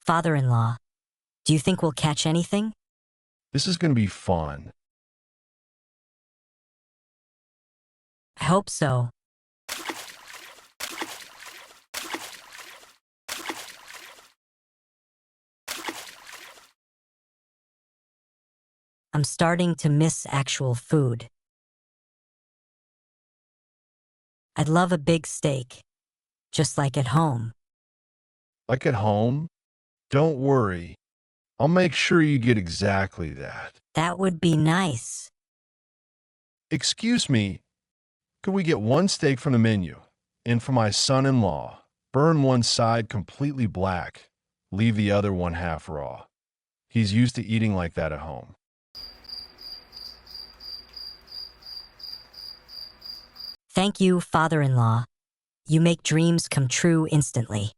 Father-in-law, do you think we'll catch anything? This is going to be fun. I hope so. I'm starting to miss actual food. I'd love a big steak, just like at home. Like at home? Don't worry. I'll make sure you get exactly that. That would be nice. Excuse me, could we get one steak from the menu? And for my son-in-law, burn one side completely black, leave the other one half raw. He's used to eating like that at home. Thank you, father-in-law. You make dreams come true instantly.